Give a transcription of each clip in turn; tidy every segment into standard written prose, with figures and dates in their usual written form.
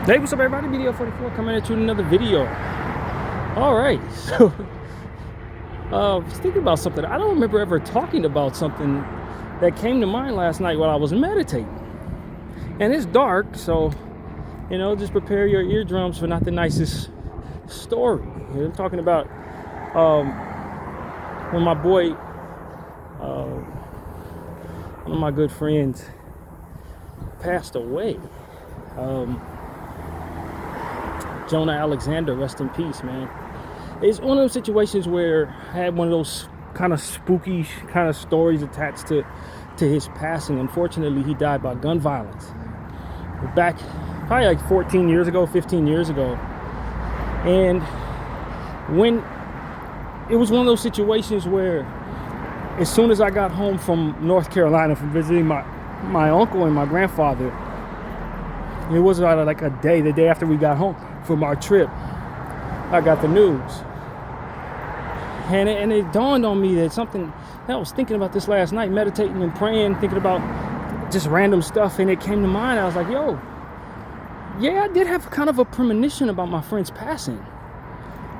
Hey, what's up, everybody? Bdf 44 coming at you with another video. All right, so I was thinking about something. I don't remember ever talking about something that came to mind last night while I was meditating. And it's dark, so just prepare your eardrums for not the nicest story. I'm talking about when my boy, one of my good friends, passed away. Jonah Alexander, rest in peace, man. It's one of those situations where I had one of those kind of spooky kind of stories attached to his passing. Unfortunately, he died by gun violence back probably like 14 years ago, 15 years ago. And when it was one of those situations where as soon as I got home from North Carolina from visiting my uncle and my grandfather, it was like the day after we got home from our trip, I got the news. And it dawned on me that something, I was thinking about this last night, meditating and praying, thinking about just random stuff, and it came to mind. I was like, yo, yeah, I did have kind of a premonition about my friend's passing.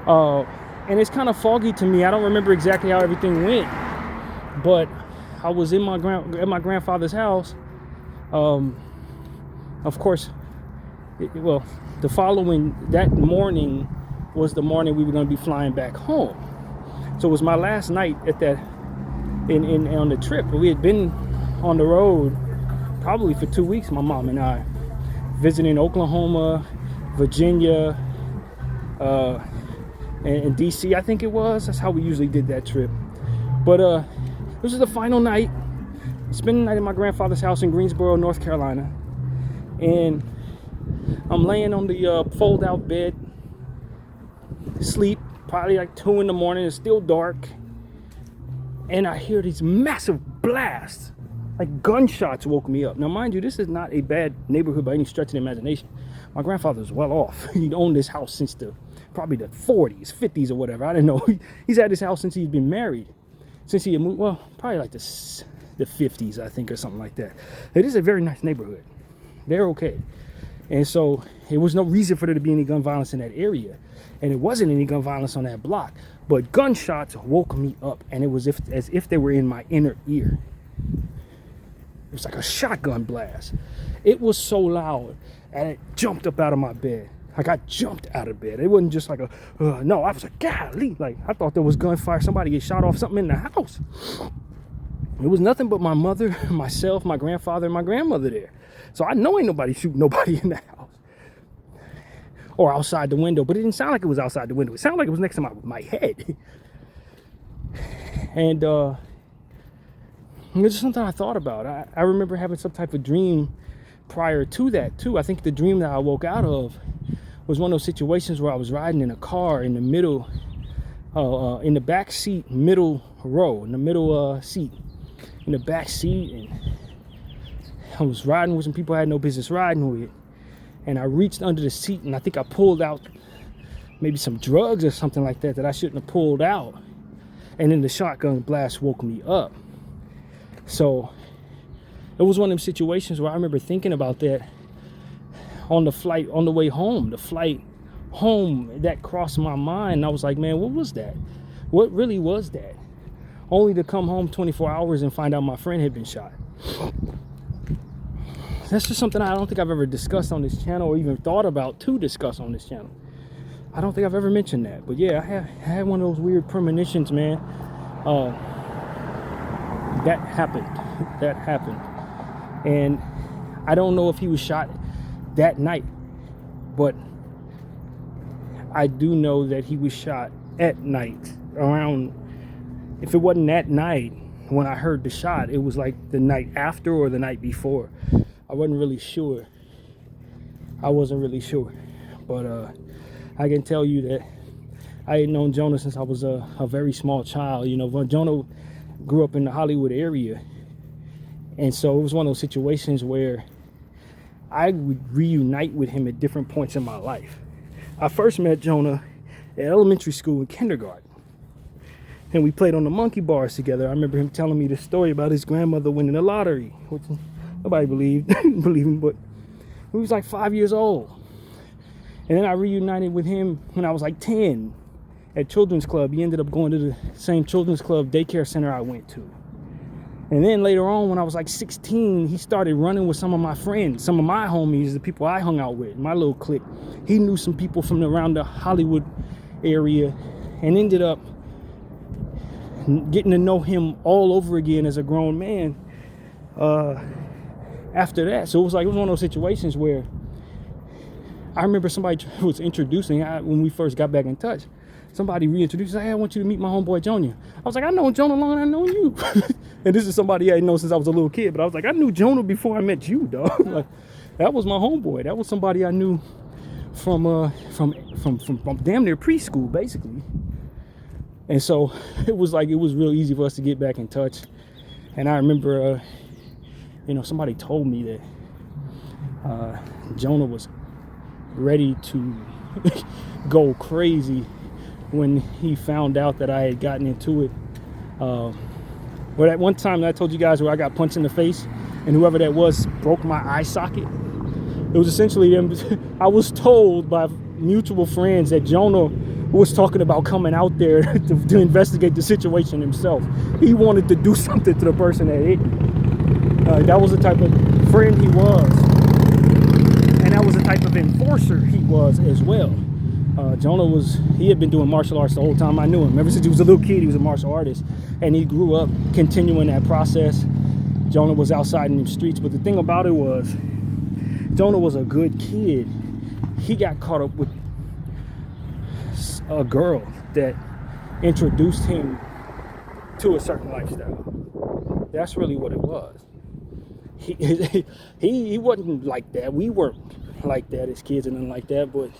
And it's kind of foggy to me. I don't remember exactly how everything went, but I was in at my grandfather's house. Of course, the following, that morning was the morning we were going to be flying back home. So it was my last night at that on the trip. We had been on the road probably for 2 weeks, my mom and I, visiting Oklahoma, Virginia, and DC, I think it was. That's how we usually did that trip. But this is the final night. Spent the night at my grandfather's house in Greensboro, North Carolina. And I'm laying on the fold-out bed, sleep, probably like 2 in the morning. It's still dark. And I hear these massive blasts, like gunshots woke me up. Now, mind you, this is not a bad neighborhood by any stretch of the imagination. My grandfather's well off. He'd owned this house since probably the 40s, 50s or whatever. I don't know. He's had this house since he's been married. Since he had moved, well, probably like the 50s, I think, or something like that. It is a very nice neighborhood. They're okay. And so there was no reason for there to be any gun violence in that area. And it wasn't any gun violence on that block. But gunshots woke me up. And it was as if they were in my inner ear. It was like a shotgun blast. It was so loud. And it jumped up out of my bed. Like, I jumped out of bed. It wasn't just like no, I was like, golly. Like, I thought there was gunfire. Somebody get shot off something in the house. It was nothing but my mother, myself, my grandfather, and my grandmother there. So I know ain't nobody shooting nobody in the house or outside the window, but it didn't sound like it was outside the window. It sounded like it was next to my head. And it's just something I thought about. I remember having some type of dream prior to that too. I think the dream that I woke out of was one of those situations where I was riding in a car in the middle, in the back seat, middle row, in the middle seat, in the back seat, and I was riding with some people I had no business riding with, and I reached under the seat, and I think I pulled out maybe some drugs or something like that I shouldn't have pulled out, and then the shotgun blast woke me up. So it was one of them situations where I remember thinking about that on the way home, the flight home, that crossed my mind, and I was like, man, what was that? What really was that? Only to come home 24 hours and find out my friend had been shot. That's just something I don't think I've ever discussed on this channel or even thought about to discuss on this channel. I don't think I've ever mentioned that. But yeah, I had one of those weird premonitions, man. That happened. That happened. And I don't know if he was shot that night, but I do know that he was shot at night around, if it wasn't that night when I heard the shot, it was like the night after or the night before. I wasn't really sure. I wasn't really sure. But I can tell you that I had known Jonah since I was a very small child. Jonah grew up in the Hollywood area. And so it was one of those situations where I would reunite with him at different points in my life. I first met Jonah at elementary school and kindergarten. And we played on the monkey bars together. I remember him telling me the story about his grandmother winning the lottery, which nobody believed him, but he was like 5 years old. And then I reunited with him when I was like 10 at Children's Club. He ended up going to the same Children's Club daycare center I went to. And then later on, when I was like 16, he started running with some of my friends, some of my homies, the people I hung out with, my little clique. He knew some people from around the Hollywood area and ended up getting to know him all over again as a grown man after that. So it was one of those situations where I remember somebody was introducing, when we first got back in touch, somebody reintroduced, hey, I want you to meet my homeboy Jonah. I was like, I know Jonah longer than I know you. And this is somebody I known since I was a little kid, but I was like, I knew Jonah before I met you, dog. Like, that was my homeboy. That was somebody I knew from damn near preschool, basically. And so it was real easy for us to get back in touch. And I remember, somebody told me that Jonah was ready to go crazy when he found out that I had gotten into it. But at one time that I told you guys where I got punched in the face and whoever that was broke my eye socket. It was essentially them. I was told by mutual friends that Jonah was talking about coming out there to investigate the situation himself. He wanted to do something to the person that hit me. That was the type of friend he was. And that was the type of enforcer he was as well. Jonah he had been doing martial arts the whole time I knew him. Ever since he was a little kid, he was a martial artist. And he grew up continuing that process. Jonah was outside in the streets. But the thing about it was, Jonah was a good kid. He got caught up with a girl that introduced him to a certain lifestyle. That's really what it was. He wasn't like that. We weren't like that as kids and nothing like that, but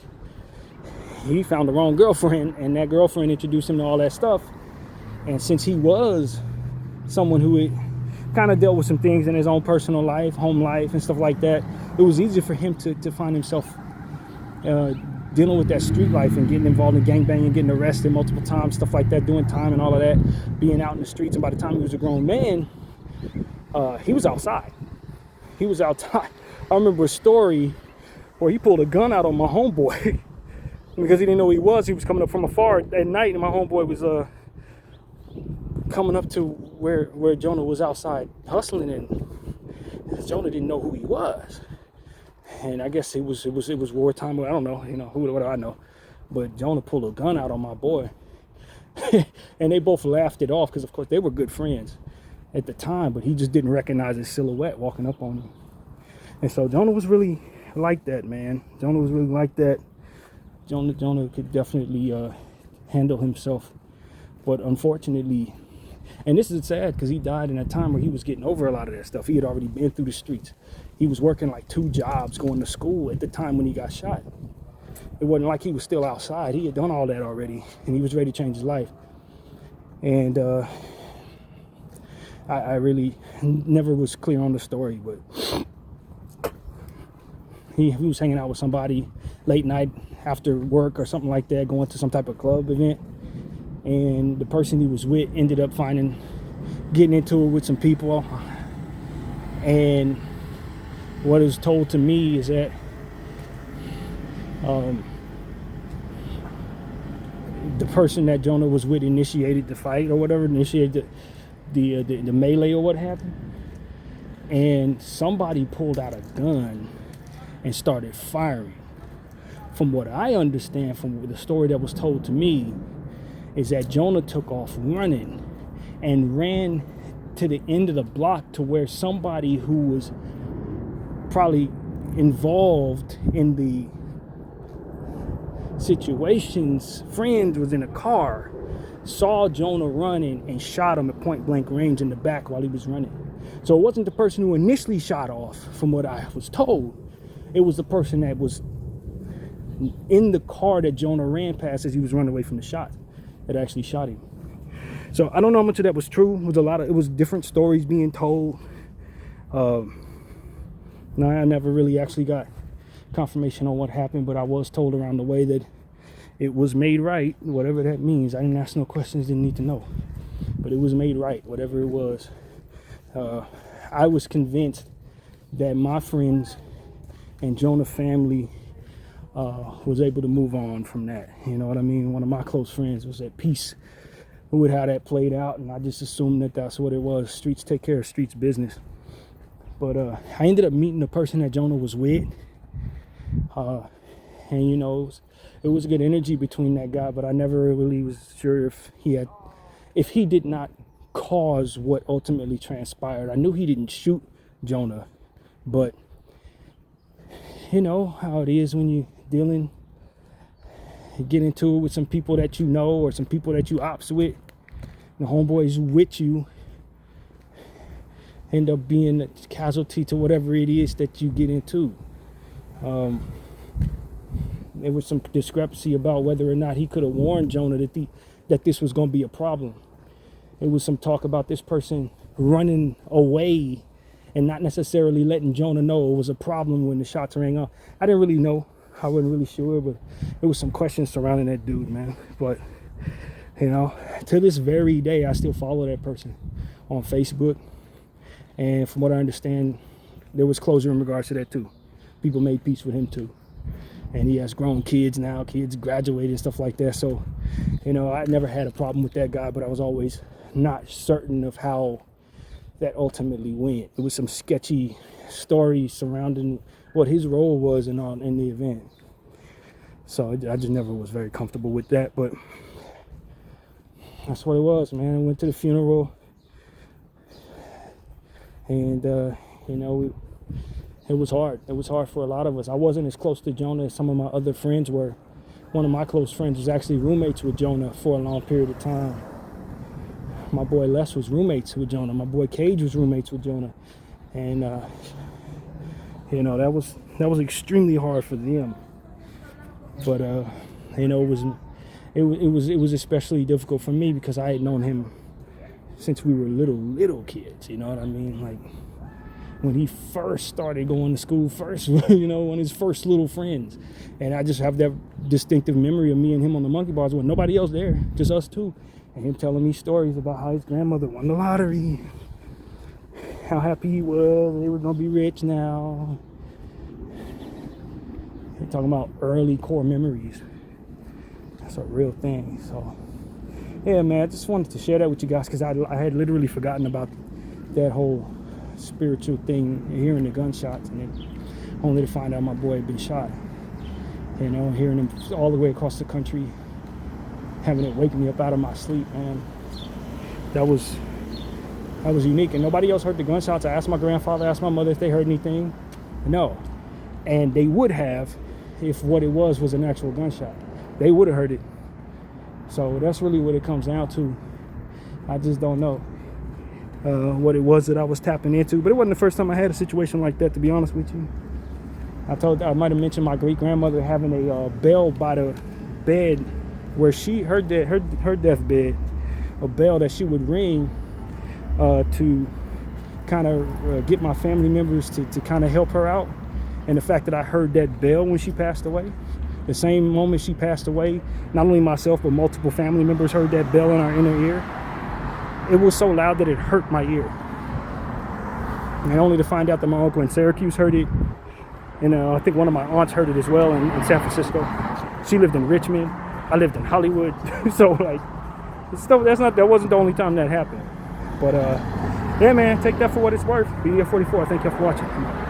he found the wrong girlfriend, and that girlfriend introduced him to all that stuff. And since he was someone who had kind of dealt with some things in his own personal life, home life and stuff like that, it was easy for him to find himself dealing with that street life and getting involved in gangbanging, getting arrested multiple times, stuff like that, doing time and all of that, being out in the streets. And by the time he was a grown man, he was outside. He was outside. I remember a story where he pulled a gun out on my homeboy because he didn't know who he was. He was coming up from afar at night, and my homeboy was coming up to where Jonah was outside hustling, and Jonah didn't know who he was. And I guess it was wartime. I don't know, what do I know? But Jonah pulled a gun out on my boy, and they both laughed it off because, of course, they were good friends at the time. But he just didn't recognize his silhouette walking up on him. And so Jonah was really like that, man. Jonah was really like that. Jonah could definitely handle himself, but unfortunately, and this is sad because he died in a time where he was getting over a lot of that stuff. He had already been through the streets. He was working like 2 jobs, going to school at the time when he got shot. It wasn't like he was still outside. He had done all that already, and he was ready to change his life. And I really never was clear on the story, but he was hanging out with somebody late night after work or something like that, going to some type of club event, and the person he was with ended up getting into it with some people. And what is told to me is that the person that Jonah was with initiated the fight or whatever, initiated the melee or what happened, and somebody pulled out a gun and started firing. From what I understand from the story that was told to me is that Jonah took off running and ran to the end of the block to where somebody who was probably involved in the situation's friend was in a car, saw Jonah running and shot him at point blank range in the back while he was running. So it wasn't the person who initially shot off, from what I was told. It was the person that was in the car that Jonah ran past as he was running away from the shot that actually shot him. So I don't know how much of that was true. It was different stories being told. Now I never really actually got confirmation on what happened, but I was told around the way that it was made right, whatever that means. I didn't ask no questions, didn't need to know, but it was made right, whatever it was. I was convinced that my friends and Jonah family was able to move on from that. You know what I mean? One of my close friends was at peace with how that played out, and I just assumed that that's what it was. Streets take care of streets business. But I ended up meeting the person that Jonah was with, and you know, it was good energy between that guy. But I never really was sure if he did not cause what ultimately transpired. I knew he didn't shoot Jonah, but you know how it is when you get into it with some people that you know or some people that you ops with. The homeboys with you end up being a casualty to whatever it is that you get into. There was some discrepancy about whether or not he could have warned Jonah that this was going to be a problem. There was some talk about this person running away and not necessarily letting Jonah know it was a problem when the shots rang off. I didn't really know. I wasn't really sure, but there was some questions surrounding that dude, man. But, you know, to this very day, I still follow that person on Facebook. And from what I understand, there was closure in regards to that too. People made peace with him too. And he has grown kids now, kids graduated and stuff like that. So, you know, I never had a problem with that guy, but I was always not certain of how that ultimately went. It was some sketchy stories surrounding what his role was in the event. So I just never was very comfortable with that, but that's what it was, man. I went to the funeral, and you know, it was hard. It was hard for a lot of us. I wasn't as close to Jonah as some of my other friends were. One of my close friends was actually roommates with Jonah for a long period of time. My boy Les was roommates with Jonah. My boy Cage was roommates with Jonah, and you know, that was extremely hard for them. But you know, it was especially difficult for me because I had known him since we were little kids. You know what I mean? Like when he first started going to school, you know, one of his first little friends. And I just have that distinctive memory of me and him on the monkey bars with nobody else there, just us two. And him telling me stories about how his grandmother won the lottery, how happy he was, they were gonna be rich now. You're talking about early core memories. That's a real thing. So yeah, man, I just wanted to share that with you guys because I had literally forgotten about that whole spiritual thing, hearing the gunshots, and then only to find out my boy had been shot. You know, hearing him all the way across the country, having it wake me up out of my sleep, man. That was unique, and nobody else heard the gunshots. I asked my grandfather, asked my mother if they heard anything. No, and they would have if what it was an actual gunshot. They would have heard it. So that's really what it comes down to. I just don't know what it was that I was tapping into, but it wasn't the first time I had a situation like that, to be honest with you. I might have mentioned my great grandmother having a bell by the bed where her deathbed, a bell that she would ring to kind of get my family members to kind of help her out. And the fact that I heard that bell when she passed away, the same moment she passed away, not only myself but multiple family members heard that bell in our inner ear. It was so loud that it hurt my ear. And only to find out that my uncle in Syracuse heard it, and I think one of my aunts heard it as well in San Francisco. She lived in Richmond. I lived in Hollywood. So like, that wasn't the only time that happened. But yeah, man, take that for what it's worth. Bdf 44. Thank y'all for watching.